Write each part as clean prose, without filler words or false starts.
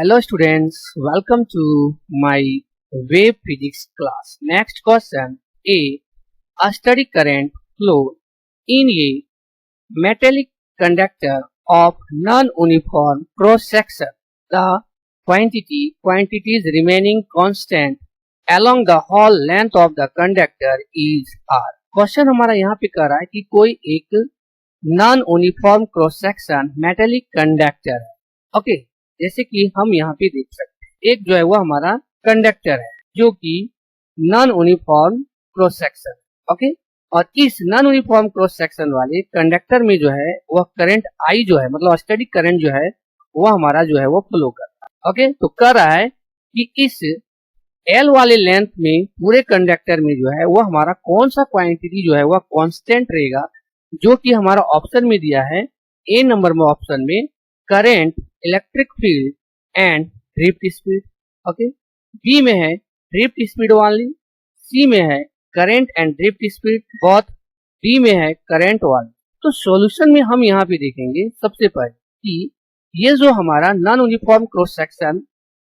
Hello students, welcome to my wave physics class. Next question A steady current flow in a metallic conductor of non-uniform cross section. The quantities remaining constant along the whole length of the conductor is R. Question हमारा यहाँ पे कह रहा है कि कोई एक non uniform cross section metallic conductor है. ओके, जैसे कि हम यहाँ पे देख सकते हैं एक जो है वो हमारा कंडक्टर है जो कि non uniform cross section. Okay, और इस नॉन यूनिफॉर्म क्रॉस सेक्शन वाले कंडक्टर में जो है वह करंट आई जो है मतलब स्टैटिक करंट जो है वो हमारा जो है वो फ्लो कर रहा है. ओके, तो कह रहा है कि इस एल वाले लेंथ में पूरे कंडक्टर में जो है वो हमारा कौन सा क्वांटिटी जो है वह कांस्टेंट रहेगा, जो कि हमारा ऑप्शन में दिया है ए नंबर में ऑप्शन में current, electric field and drift speed. Okay, B में है ड्रिफ्ट स्पीड ओनली, सी में है current and drift speed both, D में है करंट ओनली. तो सॉल्यूशन में हम यहाँ पे देखेंगे सबसे पहले कि ये जो हमारा non uniform cross section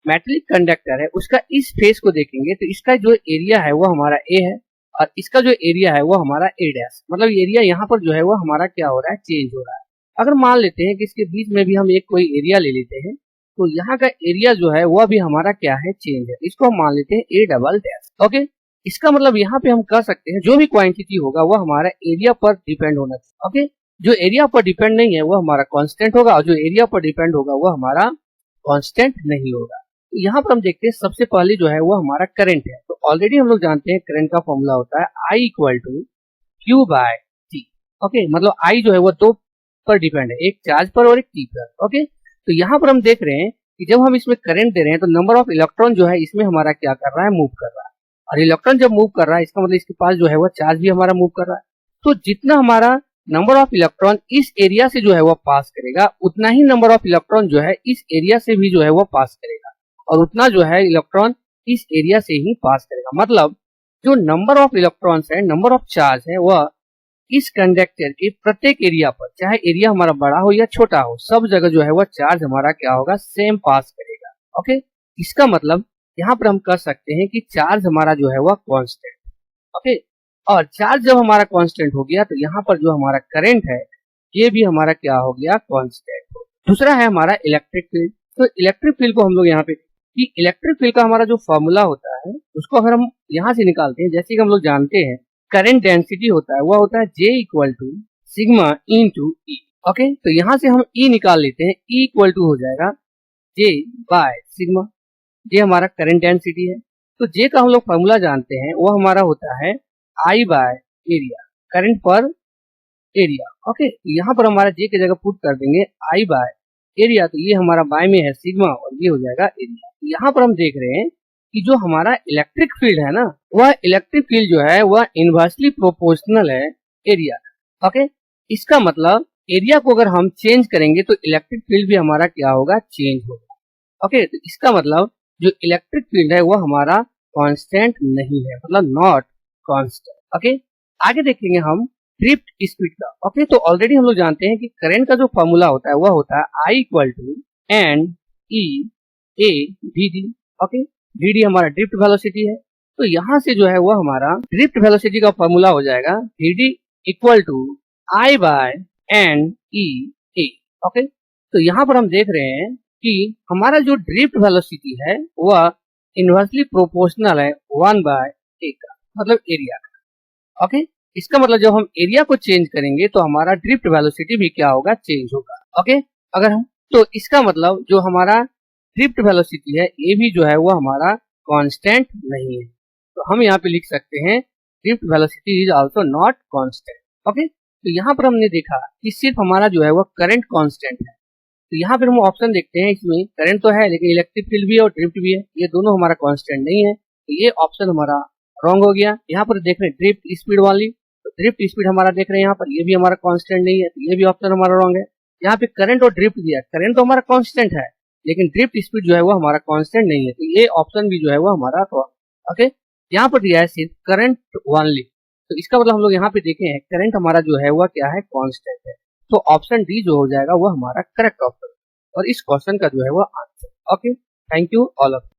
metallic conductor है उसका इस फेस को देखेंगे तो इसका जो एरिया है वो हमारा ए है और इसका जो एरिया है वो हमारा ए डैश, मतलब एरिया यहाँ पर जो है वो हमारा क्या हो रहा है, चेंज हो रहा है. अगर मान लेते हैं कि इसके बीच में भी हम एक कोई एरिया ले लेते हैं तो यहाँ का एरिया जो है वह भी हमारा क्या है, चेंज है. इसको हम मान लेते हैं ए डबल डैश. ओके, इसका मतलब यहाँ पे हम कह सकते हैं जो भी क्वांटिटी होगा वह हमारा एरिया पर डिपेंड होना चाहिए. ओके, जो एरिया पर डिपेंड नहीं है वो हमारा कांस्टेंट होगा और जो एरिया पर डिपेंड होगा वो हमारा कांस्टेंट नहीं होगा. यहाँ पर हम देखते हैं सबसे पहले जो है वो हमारा करंट है. तो ऑलरेडी हम लोग जानते हैं करंट का फॉर्मूला होता है I equal to Q by T. Okay, मतलब I जो है वो दो पर डिपेंड है, एक चार्ज पर और एक टी पर. ओके, तो यहाँ पर हम देख रहे हैं कि जब हम इसमें करंट दे रहे हैं तो नंबर ऑफ इलेक्ट्रॉन जो है इसमें हमारा क्या कर रहा है, मूव कर रहा है. और इलेक्ट्रॉन जब मूव कर रहा है इसका मतलब इसके पास जो है वो चार्ज भी हमारा मूव कर रहा है. तो जितना हमारा नंबर ऑफ इलेक्ट्रॉन इस एरिया से जो है वो पास करेगा उतना ही नंबर ऑफ इलेक्ट्रॉन जो है इस एरिया से भी जो है वो पास करेगा और उतना जो है इलेक्ट्रॉन इस एरिया से ही पास करेगा. मतलब जो नंबर ऑफ इलेक्ट्रॉन्स है, नंबर ऑफ चार्ज है, वह इस कंडक्टर के प्रत्येक एरिया पर, चाहे एरिया हमारा बड़ा हो या छोटा हो, सब जगह जो है वह चार्ज हमारा क्या होगा, सेम पास करेगा. ओके, इसका मतलब यहाँ पर हम कह सकते हैं कि चार्ज हमारा जो है वह कांस्टेंट. ओके, और चार्ज जब हमारा कांस्टेंट हो गया तो यहाँ पर जो हमारा करंट है ये भी हमारा क्या हो गया, कांस्टेंट. दूसरा है हमारा इलेक्ट्रिक फील्ड. तो इलेक्ट्रिक फील्ड को हम लोग यहाँ पे कि इलेक्ट्रिक फील्ड का हमारा जो फॉर्मूला होता है उसको अगर हम यहाँ से निकालते हैं, जैसे कि हम लोग जानते हैं करंट डेंसिटी होता है वह होता है J equal to sigma into E. Okay, तो यहाँ से हम E निकाल लेते हैं, E इक्वल टू हो जाएगा J बाय सिग्मा. ये हमारा करंट डेंसिटी है. तो J का हम लोग फॉर्मूला जानते हैं वो हमारा होता है I बाय एरिया, करंट पर एरिया. ओके, यहाँ पर हमारा J की जगह पुट कर देंगे I बाय एरिया, तो ये हमारा बाय में है सिग्मा और ये हो जाएगा एरिया. यहाँ पर हम देख रहे हैं कि जो हमारा इलेक्ट्रिक फील्ड है ना, वह इलेक्ट्रिक फील्ड जो है वह इनवर्सली प्रोपोर्शनल है एरिया. ओके, इसका मतलब एरिया को अगर हम चेंज करेंगे तो इलेक्ट्रिक फील्ड भी हमारा क्या होगा, चेंज होगा. ओके, तो इसका मतलब जो इलेक्ट्रिक फील्ड है वह हमारा कांस्टेंट नहीं है, मतलब नॉट कांस्टेंट. ओके, आगे देखेंगे हम ड्रिफ्ट स्पीड का. ओके, तो ऑलरेडी हम लोग जानते हैं कि करंट का जो फॉर्मूला होता है वह होता है I equal to N E A V D. Okay, V D हमारा ड्रिफ्ट वेलोसिटी है. तो यहाँ से जो है वह हमारा ड्रिफ्ट वेलोसिटी का फॉर्मूला हो जाएगा V D equal to I by N E A. Okay, तो यहाँ पर हम देख रहे हैं कि हमारा जो ड्रिफ्ट वेलोसिटी है वह इनवर्सली प्रोपोर्शनल है 1 बाय ए का, मतलब एरिया का. ओके, इसका मतलब जब हम एरिया को चेंज करेंगे तो हमारा ड्रिफ्ट वेलोसिटी भी क्या होगा, चेंज होगा. ओके, अगर हम तो इसका मतलब जो हमारा ड्रिफ्ट वेलोसिटी है ये भी जो है वो हमारा कांस्टेंट नहीं है. तो हम यहाँ पे लिख सकते हैं drift velocity is also not constant. Okay, तो यहाँ पर हमने देखा कि सिर्फ हमारा जो है वो करंट कांस्टेंट है. तो यहाँ पर हम ऑप्शन देखते हैं, इसमें करंट तो है लेकिन इलेक्ट्रिक फील्ड भी है और ड्रिफ्ट भी है, ये दोनों हमारा कांस्टेंट नहीं है. तो ये ऑप्शन हमारा रॉन्ग हो गया. यहाँ पर देख रहे हैं ड्रिफ्ट स्पीड वाली, तो ड्रिफ्ट स्पीड हमारा देख रहे हैं यहाँ पर, ये भी हमारा कांस्टेंट नहीं है, तो ये भी ऑप्शन हमारा रॉन्ग है. यहाँ पे करंट और ड्रिफ्ट दिया, करंट तो हमारा कांस्टेंट है लेकिन ड्रिफ्ट स्पीड जो है वो हमारा कांस्टेंट नहीं है, तो ये ऑप्शन भी जो है वो हमारा रॉन्ग. ओके, यहाँ पर दिया है सिर्फ करंट ओनली, तो इसका मतलब हम लोग यहाँ पे देखे हैं करंट हमारा जो है वह क्या है, कांस्टेंट है. तो ऑप्शन डी जो हो जाएगा वो हमारा करेक्ट ऑप्शन और इस क्वेश्चन का जो है वो answer. Okay, thank you all of you.